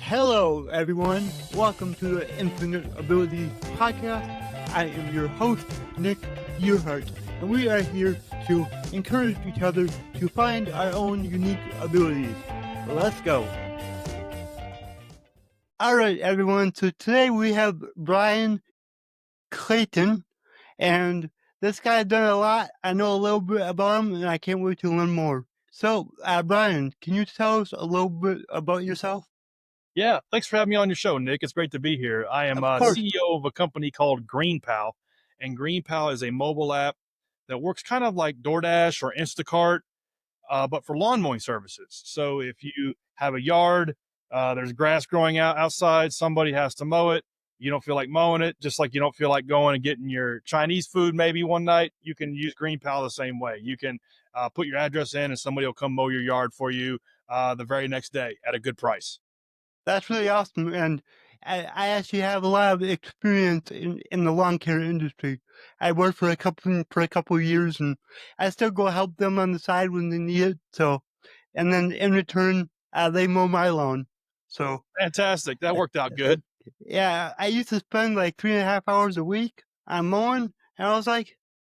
Hello, everyone. Welcome to the Infinite Ability Podcast. I am your host, Nick Earhart, and we are here to encourage each other to find our own unique abilities. Let's go. All right, everyone. So today we have Bryan Clayton, and this guy's done a lot. I know a little bit about him, and I can't wait to learn more. So, Bryan, can you tell us a little bit about yourself? Yeah, thanks for having me on your show, Nick. It's great to be here. I am Of course. CEO of a company called GreenPal, and GreenPal is a mobile app that works kind of like DoorDash or Instacart, but for lawn mowing services. So if you have a yard, there's grass growing outside, somebody has to mow it. You don't feel like mowing it, just like you don't feel like going and getting your Chinese food maybe one night. You can use GreenPal the same way. You can put your address in, and somebody will come mow your yard for you the very next day at a good price. That's really awesome, and I actually have a lot of experience in the lawn care industry. I worked for a couple of years, and I still go help them on the side when they need it. So, and then in return, they mow my lawn. So, Fantastic. That worked out good. yeah, I used to spend like 3.5 hours a week on mowing, and I was like,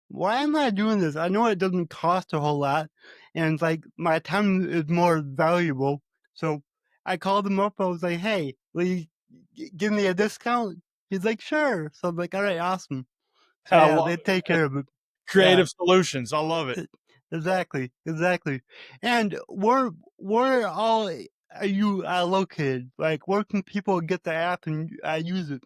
why am I doing this? I know it doesn't cost a whole lot, and like my time is more valuable. So I called him up. I was like, hey, will you give me a discount? He's like, sure. So I'm like, all right, awesome. So I yeah, love they it. take Man. care of it. Yeah, Creative solutions. I love it. exactly. And where all are you located? Like, where can people get the app and use it?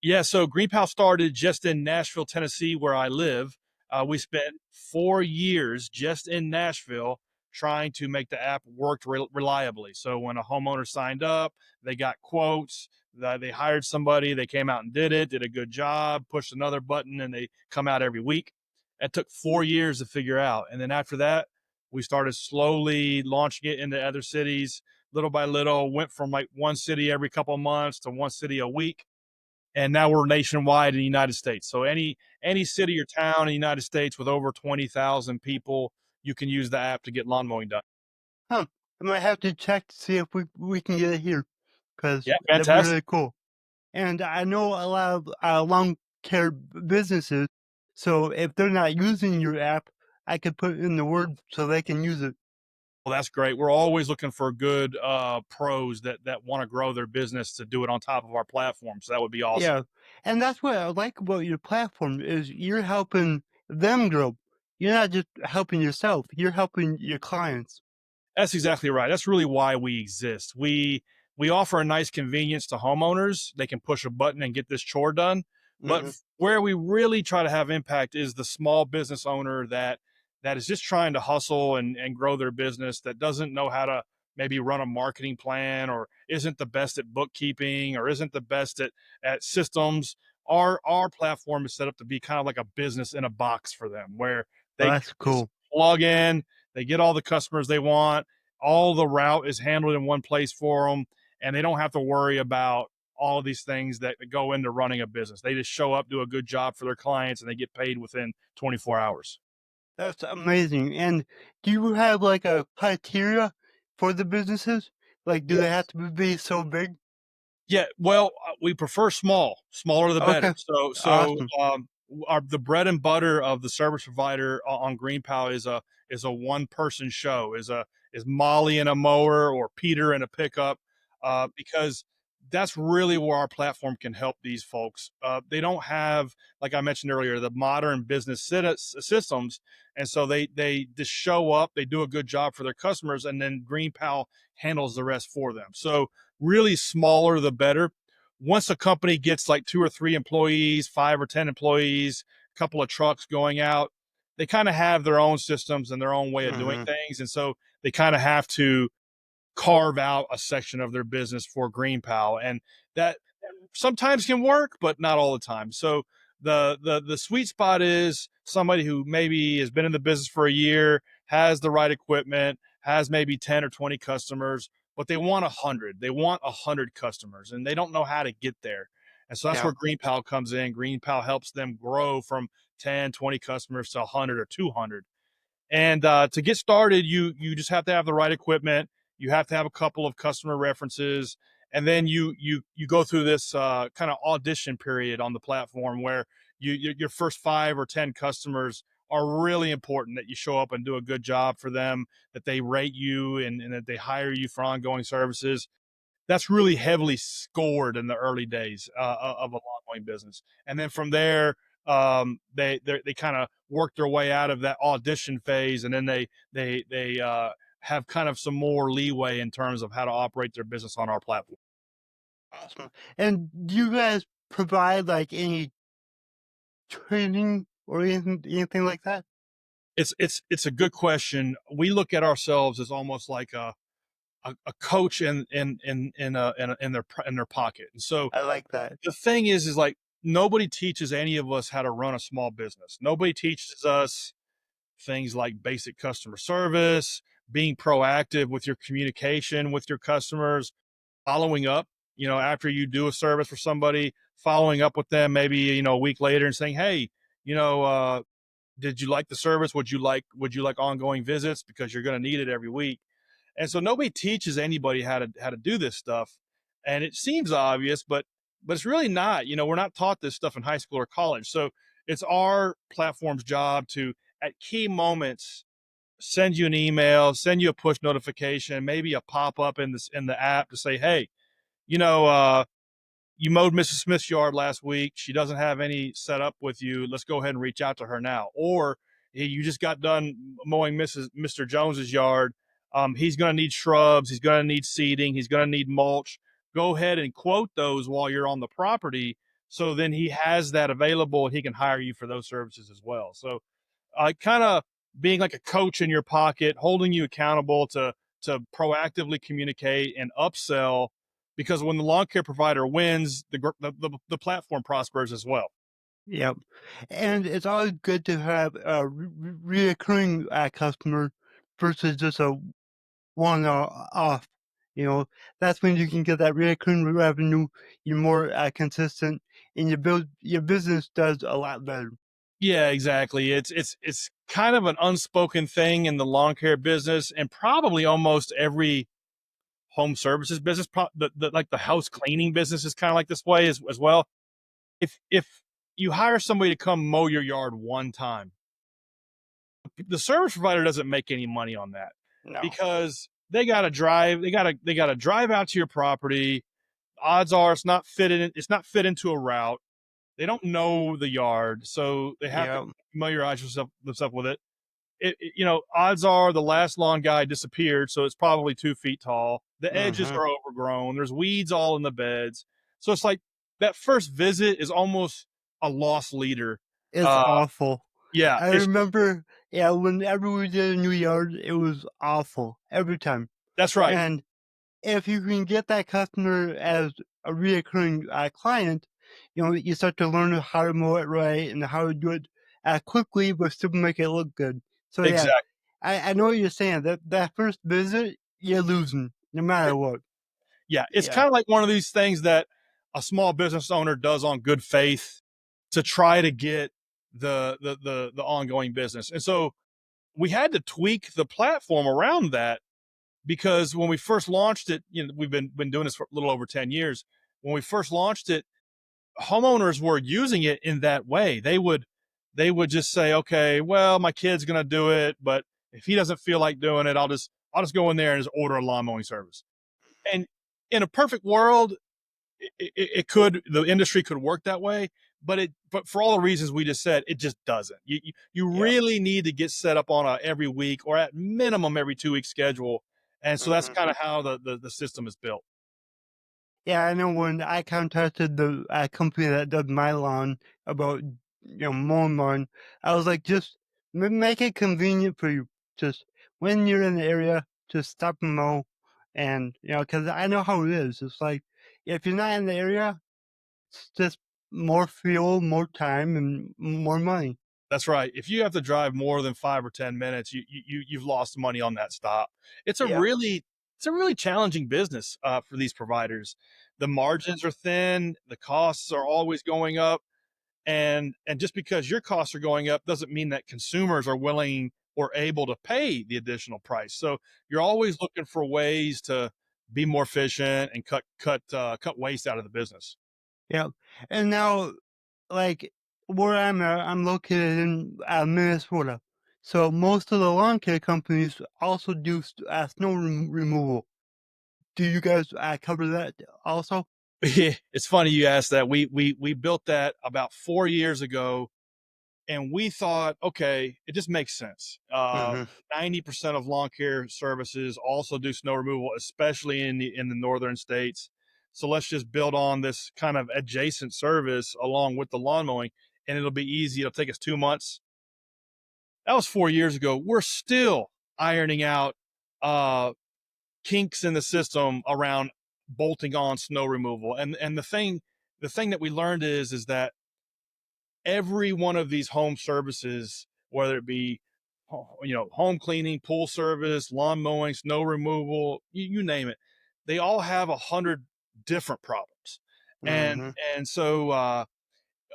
Yeah. So GreenPal started just in Nashville, Tennessee, where I live. We spent 4 years just in Nashville trying to make the app work reliably. So when a homeowner signed up, they got quotes, they hired somebody, they came out and did a good job, pushed another button, and they come out every week. It took 4 years to figure out. And then after that, we started slowly launching it into other cities, little by little, went from like one city every couple of months to one city a week, and now we're nationwide in the United States. So any city or town in the United States with over 20,000 people, you can use the app to get lawn mowing done. Huh. I might have to check to see if we can get it here, because Yeah, that'd be fantastic. really cool. And I know a lot of lawn care businesses, so if they're not using your app, I could put in the word so they can use it. Well, that's great. We're always looking for good pros that want to grow their business to do it on top of our platform. So that would be awesome. Yeah, and that's what I like about your platform is you're helping them grow. You're not just helping yourself; you're helping your clients. That's exactly right. That's really why we exist. We offer a nice convenience to homeowners. They can push a button and get this chore done. But Hmm. where we really try to have impact is the small business owner that is just trying to hustle and grow their business, that doesn't know how to maybe run a marketing plan, or isn't the best at bookkeeping, or isn't the best at systems. Our platform is set up to be kind of like a business in a box for them, where Well, they that's just cool. plug in, they get all the customers they want, all the route is handled in one place for them, and they don't have to worry about all these things that go into running a business. They just show up, do a good job for their clients, and they get paid within 24 hours. That's amazing. And do you have like a criteria for the businesses? Like, do they have Yes. to be so big? Yeah, well, we prefer smaller the better. Okay, So awesome. the bread and butter of the service provider on GreenPal is a one person show, is Molly in a mower or Peter in a pickup, because that's really where our platform can help these folks. They don't have, like I mentioned earlier, the modern business systems, and so they just show up, they do a good job for their customers, and then GreenPal handles the rest for them. So really smaller the better. Once a company gets like 2 or 3 employees, 5 or 10 employees, a couple of trucks going out, they kind of have their own systems and their own way of doing Hmm. things. And so they kind of have to carve out a section of their business for GreenPal. And that sometimes can work, but not all the time. So the sweet spot is somebody who maybe has been in the business for a year, has the right equipment, has maybe 10 or 20 customers, but they want 100. They want 100 customers, and they don't know how to get there. And so that's Yeah. where GreenPal comes in. GreenPal helps them grow from 10, 20 customers to 100 or 200. And to get started, you just have to have the right equipment. You have to have a couple of customer references, and then you go through this kind of audition period on the platform where your first 5 or 10 customers are really important, that you show up and do a good job for them, that they rate you, and that they hire you for ongoing services. That's really heavily scored in the early days of a lawn business, and then from there, they kind of work their way out of that audition phase, and then they have kind of some more leeway in terms of how to operate their business on our platform. Awesome. And do you guys provide like any training or anything like that? It's a good question. We look at ourselves as almost like a coach in their pocket, and so I like that. the thing is like nobody teaches any of us how to run a small business. Nobody teaches us things like basic customer service, being proactive with your communication with your customers, following up, after you do a service for somebody, following up with them maybe, a week later and saying, "Hey, you know, did you like the service? Would you like ongoing visits, because you're going to need it every week?" And so nobody teaches anybody how to do this stuff. And it seems obvious, but it's really not. We're not taught this stuff in high school or college. So it's our platform's job to, at key moments, send you an email, send you a push notification, maybe a pop-up in the app to say, "Hey, you know, you mowed Mrs. Smith's yard last week. She doesn't have any set up with you. Let's go ahead and reach out to her now." Or, "Hey, you just got done mowing Mr. Jones's yard. He's going to need shrubs. He's going to need seeding. He's going to need mulch. Go ahead and quote those while you're on the property." So then he has that available and he can hire you for those services as well. So kind of being like a coach in your pocket, holding you accountable to proactively communicate and upsell, because when the lawn care provider wins, the platform prospers as well. Yep. And it's always good to have a reoccurring customer versus just a one off. You know, that's when you can get that reoccurring revenue. You're more consistent, and your business does a lot better. Yeah, exactly. It's kind of an unspoken thing in the lawn care business, and probably almost every home services business. Like the house cleaning business is kind of like this way as well. If you hire somebody to come mow your yard one time, the service provider doesn't make any money on that, No. because they got to drive out to your property. Odds are it's not fit into a route. They don't know the yard, so they have to Yep. familiarize themselves with it. Odds are the last lawn guy disappeared, so it's probably 2 feet tall. The edges Mm-hmm. are overgrown. There's weeds all in the beds. So it's like that first visit is almost a lost leader. It's Uh, awful. yeah, I it's remember, yeah, whenever we did a new yard, it was awful every time. that's right. And if you can get that customer as a reoccurring client, you start to learn how to mow it right and how to do it quickly, but still make it look good. So yeah, Exactly. I know what you're saying. That first visit, you're losing no matter what. Yeah, it's Yeah. kind of like one of these things that a small business owner does on good faith to try to get the ongoing business. And so we had to tweak the platform around that, because when we first launched it, we've been doing this for a little over 10 years. When we first launched it, homeowners were using it in that way. They would just say, "Okay, well, my kid's going to do it, but if he doesn't feel like doing it, I'll just go in there and just order a lawn mowing service." And in a perfect world, the industry could work that way, but for all the reasons we just said, it just doesn't. You Yeah. really need to get set up on a every week, or at minimum every 2 week schedule. And so that's Mhm. kind of how the system is built. Yeah, I know when I contacted the company that does my lawn about mowing mine, I was like, just make it convenient for you. Just when you're in the area, just stop and mow, and because I know how it is. It's like if you're not in the area, it's just more fuel, more time, and more money. That's right. If you have to drive more than 5 or 10 minutes, you've lost money on that stop. It's a Yeah. really it's a really challenging business for these providers. The margins are thin. The costs are always going up, and just because your costs are going up doesn't mean that consumers are willing or able to pay the additional price. So you're always looking for ways to be more efficient, and cut waste out of the business. Yeah. And now, like where I'm at, I'm located in Minnesota. So most of the lawn care companies also do snow removal. Do you guys cover that also? It's funny you asked that. We built that about 4 years ago, and we thought, okay, it just makes sense. Hmm. 90% of lawn care services also do snow removal, especially in the northern states. So let's just build on this kind of adjacent service along with the lawn mowing, and it'll be easy. It'll take us 2 months. That was 4 years ago. We're still ironing out uh, kinks in the system around bolting on snow removal. And the thing that we learned is that every one of these home services, whether it be home cleaning, pool service, lawn mowing, snow removal, you name it, they all have 100 different problems. And Hmm. and so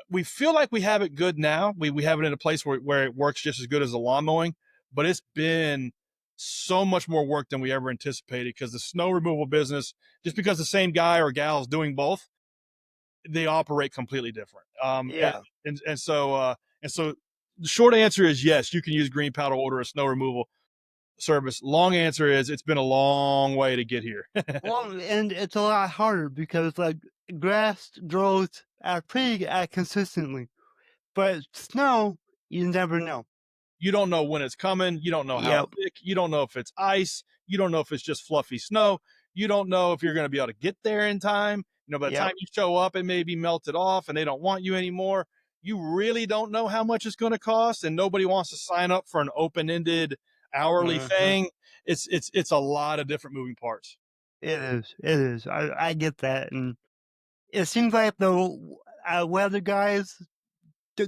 we feel like we have it good now. We have it in a place where it works just as good as the lawn mowing, but it's been so much more work than we ever anticipated because the snow removal business, just because the same guy or gal is doing both, they operate completely different. Yeah. And so the short answer is yes, you can use GreenPal to order a snow removal service. Long answer is it's been a long way to get here. Well, and it's a lot harder because like grass grows pretty consistently, but snow, you never know. You don't know when it's coming. You don't know how Yep. thick. You don't know if it's ice. You don't know if it's just fluffy snow. You don't know if you're going to be able to get there in time. By the time Yep. you show up, it may be melted off and they don't want you anymore. You really don't know how much it's going to cost, and nobody wants to sign up for an open-ended hourly Hmm. thing. It's a lot of different moving parts. It is. It is. I get that, and it seems like the weather guys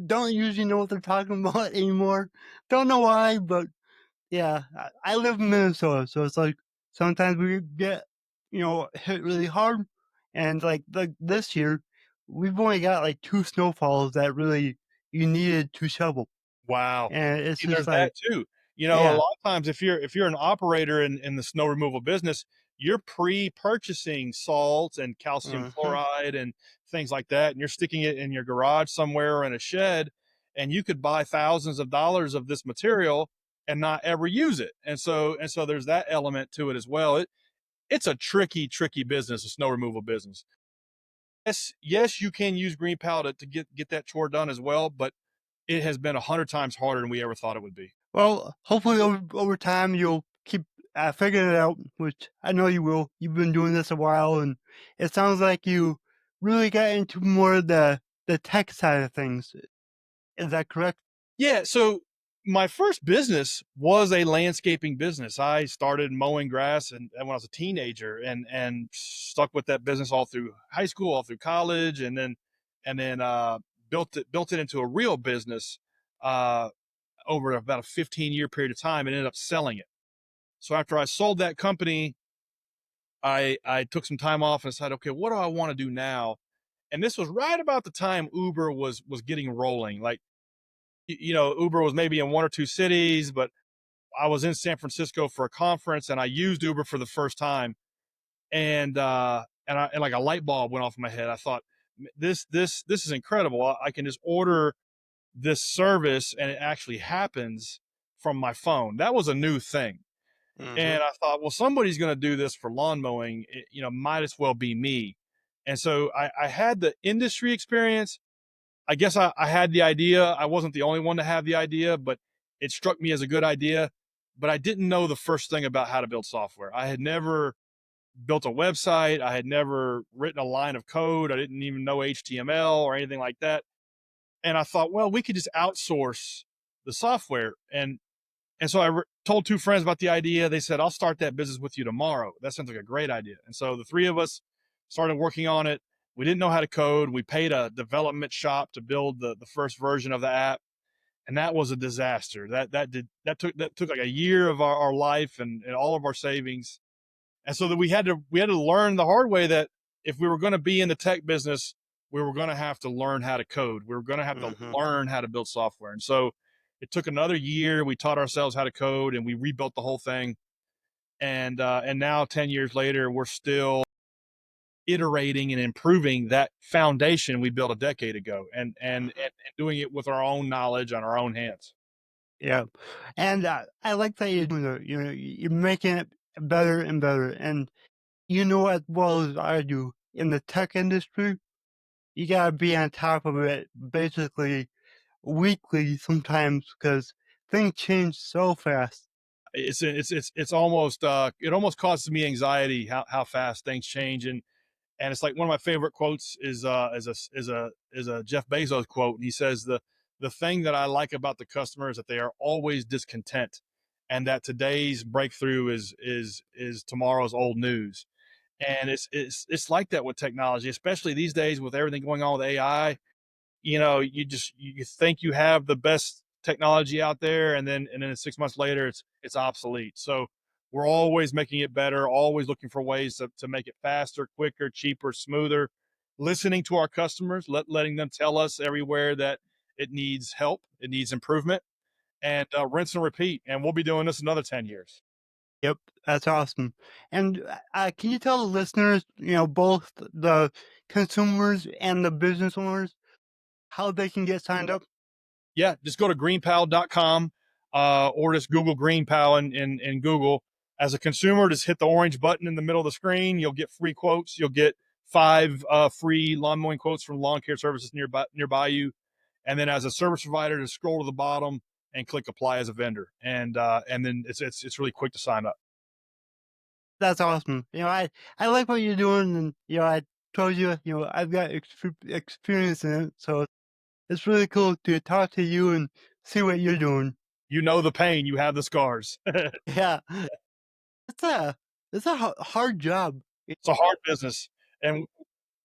don't usually know what they're talking about anymore. Don't know why, but yeah, I live in Minnesota, so it's like sometimes we get hit really hard, and like this year, we've only got like two snowfalls that really you needed to shovel, Wow. and it's See, just there's that like too. A yeah. lot of times if you're an operator in the snow removal business, you're pre-purchasing salt and calcium Hmm. chloride and things like that, and you're sticking it in your garage somewhere or in a shed, and you could buy thousands of dollars of this material and not ever use it. And so there's that element to it as well. It's a tricky business, a snow removal business. Yes, you can use GreenPal to get that chore done as well, but it has been 100 times harder than we ever thought it would be. Well, hopefully over time you'll keep figuring it out, which I know you will. You've been doing this a while, and it sounds like you really got into more of the tech side of things. Is that correct? Yeah, so my first business was a landscaping business. I started mowing grass and when I was a teenager, and stuck with that business all through high school, all through college, and then built it into a real business uh, over about a 15-year period of time and ended up selling it. So after I sold that company, I took some time off and decided, okay, what do I want to do now? And this was right about the time Uber was getting rolling. Like, Uber was maybe in one or two cities, but I was in San Francisco for a conference and I used Uber for the first time. And like a light bulb went off in my head. I thought, this is incredible. I can just order this service and it actually happens from my phone. That was a new thing. Hmm. And I thought, well, somebody's going to do this for lawn mowing. Might as well be me. And so I had the industry experience. I guess I had the idea. I wasn't the only one to have the idea, but it struck me as a good idea. But I didn't know the first thing about how to build software. I had never built a website. I had never written a line of code. I didn't even know HTML or anything like that. And I thought, well, we could just outsource the software. And so told two friends about the idea. They said, I'll start that business with you tomorrow. That sounds like a great idea. And so the three of us started working on it. We didn't know how to code. We paid a development shop to build the first version of the app. And that was a disaster. That took like a year of our life and all of our savings. And so that we had to learn the hard way that if we were going to be in the tech business, we were going to have to learn how to code. We were going to have to Hmm. learn how to build software. And so it took another year. We taught ourselves how to code and we rebuilt the whole thing. And now 10 years later, we're still iterating and improving that foundation we built a decade ago, and doing it with our own knowledge on our own hands. Yeah. And I like that you're doing it. You're making it better and better. And you know as well as I do in the tech industry, you gotta be on top of it basically weekly sometimes because things change so fast. It's almost it almost causes me anxiety how fast things change. And it's like one of my favorite quotes is a Jeff Bezos quote, and he says the thing that I like about the customer is that they are always discontent, and that today's breakthrough is tomorrow's old news. And it's like that with technology, especially these days with everything going on with AI. You think you have the best technology out there, and then 6 months later it's obsolete. So we're always making it better, always looking for ways to make it faster, quicker, cheaper, smoother, listening to our customers, letting them tell us everywhere that it needs help, it needs improvement, and rinse and repeat. And we'll be doing this another 10 years. Yep, that's awesome. And can you tell the listeners, both the consumers and the business owners, how they can get signed up? Yeah, just go to greenpal.com, or just Google GreenPal in Google. As a consumer, just hit the orange button in the middle of the screen. You'll get free quotes. You'll get five free lawn mowing quotes from lawn care services nearby you. And then as a service provider, just scroll to the bottom and click apply as a vendor. And then it's really quick to sign up. That's awesome. I like what you're doing, and I told you, I've got experience in it, so it's really cool to talk to you and see what you're doing. You know the pain. You have the scars. Yeah, it's a hard job. It's a hard business, and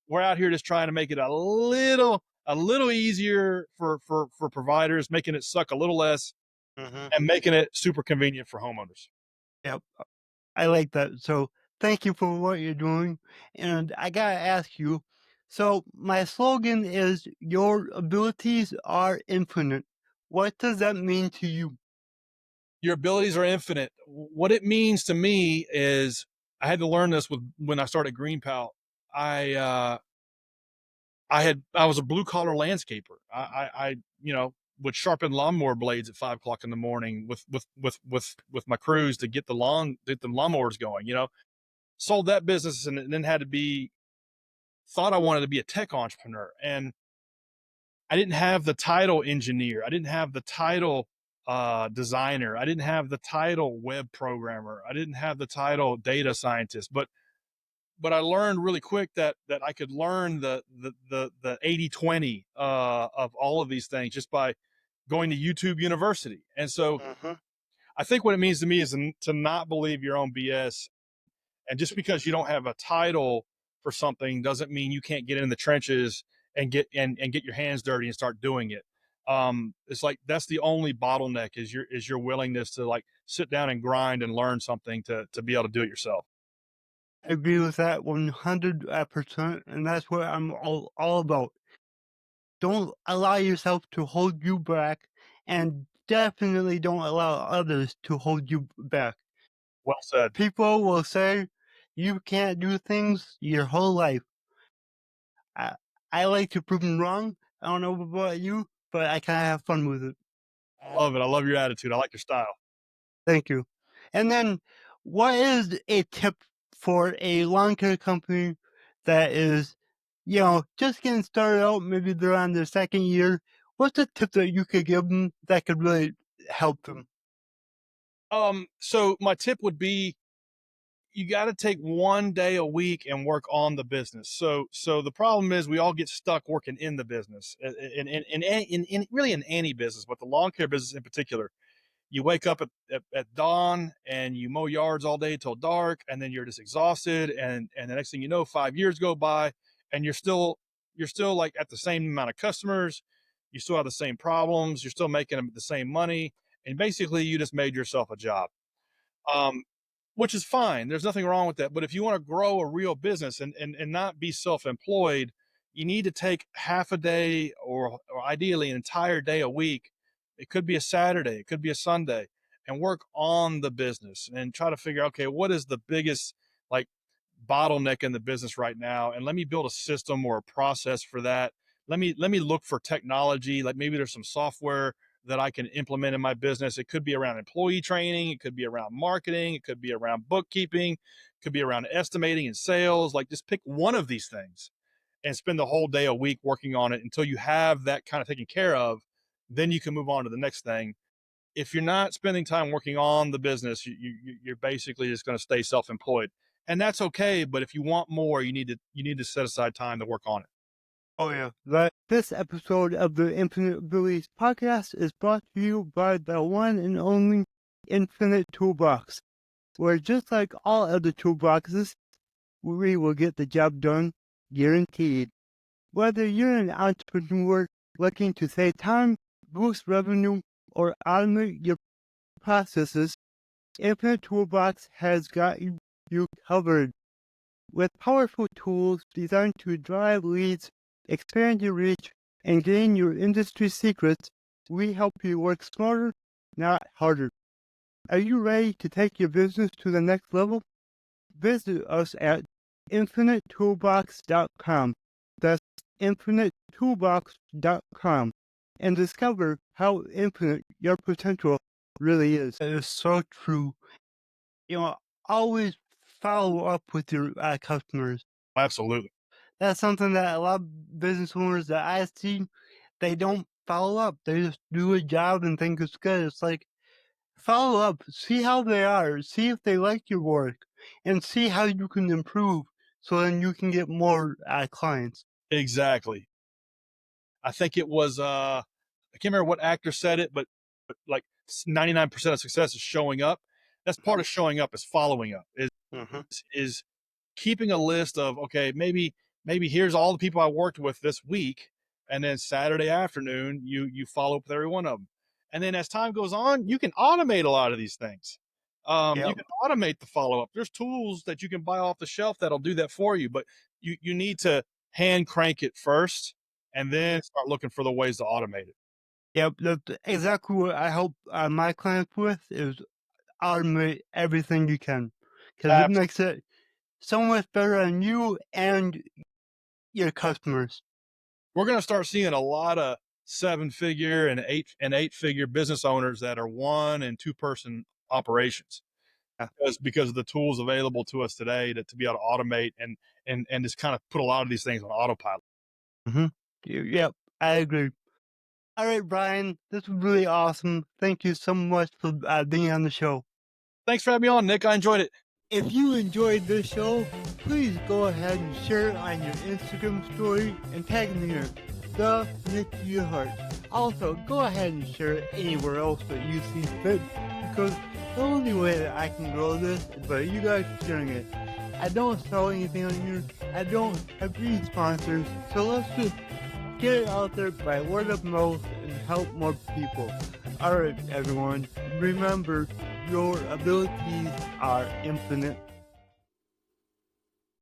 we're out here just trying to make it a little easier for providers, making it suck a little less, Mhm. and making it super convenient for homeowners. Yep, I like that. So thank you for what you're doing. And I gotta ask you. So my slogan is "Your abilities are infinite." What does that mean to you? Your abilities are infinite. What it means to me is I had to learn this when I started GreenPal. I I was a blue collar landscaper. I would sharpen lawnmower blades at 5 o'clock in the morning with my crews to get the lawnmowers going. Sold that business, and then had to be thought I wanted to be a tech entrepreneur, and I didn't have the title engineer. I didn't have the title designer. I didn't have the title web programmer. I didn't have the title data scientist. But I learned really quick that I could learn the 80/20 of all of these things just by going to YouTube University. And so Mhm. I think what it means to me is to not believe your own BS. And just because you don't have a title for something doesn't mean you can't get in the trenches and get your hands dirty and start doing it. It's like that's the only bottleneck is your willingness to like sit down and grind and learn something to be able to do it yourself. I agree with that 100%, and that's what I'm all about. Don't allow yourself to hold you back, and definitely don't allow others to hold you back. Well said. People will say you can't do things your whole life. I, I like to prove them wrong. I don't know about you, but I kind of have fun with it. I love it. I love your attitude. I like your style. Thank you. And then, what is a tip for a lawn care company that is, just getting started out? Maybe they're on their second year. What's a tip that you could give them that could really help them? So my tip would be you got to take one day a week and work on the business. So the problem is we all get stuck working in the business, in really in any business, but the lawn care business in particular. You wake up at dawn and you mow yards all day till dark, and then you're just exhausted, and the next thing you know, 5 years go by, and you're still like at the same amount of customers, you still have the same problems, you're still making the same money, and basically you just made yourself a job. Um, which is fine. There's nothing wrong with that. But if you want to grow a real business and not be self-employed, you need to take half a day or ideally an entire day a week. It could be a Saturday, it could be a Sunday, and work on the business and try to figure out, okay, what is the biggest like bottleneck in the business right now, and let me build a system or a process for that. Let me look for technology, like maybe there's some software that I can implement in my business. It could be around employee training, it could be around marketing, it could be around bookkeeping, it could be around estimating and sales. Like just pick one of these things and spend the whole day a week working on it until you have that kind of taken care of. Then you can move on to the next thing. If you're not spending time working on the business, you're basically just going to stay self-employed, and that's okay. But if you want more, you need to set aside time to work on it. Oh yeah. This episode of the Infinite Abilities podcast is brought to you by the one and only Infinite Toolbox, where just like all other toolboxes, we will get the job done, guaranteed. Whether you're an entrepreneur looking to save time, boost revenue, or automate your processes, Infinite Toolbox has got you covered. With powerful tools designed to drive leads, expand your reach, and gain your industry secrets, we help you work smarter, not harder. Are you ready to take your business to the next level? Visit us at infinitetoolbox.com. That's infinitetoolbox.com, and discover how infinite your potential really is. It is so true. Always follow up with your customers. Absolutely. That's something that a lot of business owners that I see, they don't follow up. They just do a job and think it's good. It's like, follow up, see how they are, see if they like your work, and see how you can improve so then you can get more clients. Exactly. I think it was I can't remember what actor said it, but like 99% of success is showing up. That's part of showing up is following up. Mm-hmm. Is keeping a list of, okay, maybe here's all the people I worked with this week, and then Saturday afternoon you follow up with every one of them, and then as time goes on, you can automate a lot of these things. You Yep. can automate the follow up. There's tools that you can buy off the shelf that'll do that for you, but you need to hand crank it first, and then start looking for the ways to automate it. Yep. That's exactly what I help my clients with is automate everything you can because it Absolutely. makes it so much better on you and your customers. We're going to start seeing a lot of seven figure and eight figure business owners that are one and two person operations, Yeah. because of the tools available to us today to be able to automate and just kind of put a lot of these things on autopilot. Mm-hmm. Yep. I agree. All right, Brian, this was really awesome. Thank you so much for being on the show. Thanks for having me on, Nick. I enjoyed it. If you enjoyed this show, please go ahead and share it on your Instagram story and tag me in the Nick to your heart. Also, go ahead and share it anywhere else that you see fit because the only way that I can grow this is by you guys sharing it. I don't sell anything on here. I don't have any sponsors. So let's just get it out there by word of mouth and help more people. Alright, everyone, remember your abilities are infinite.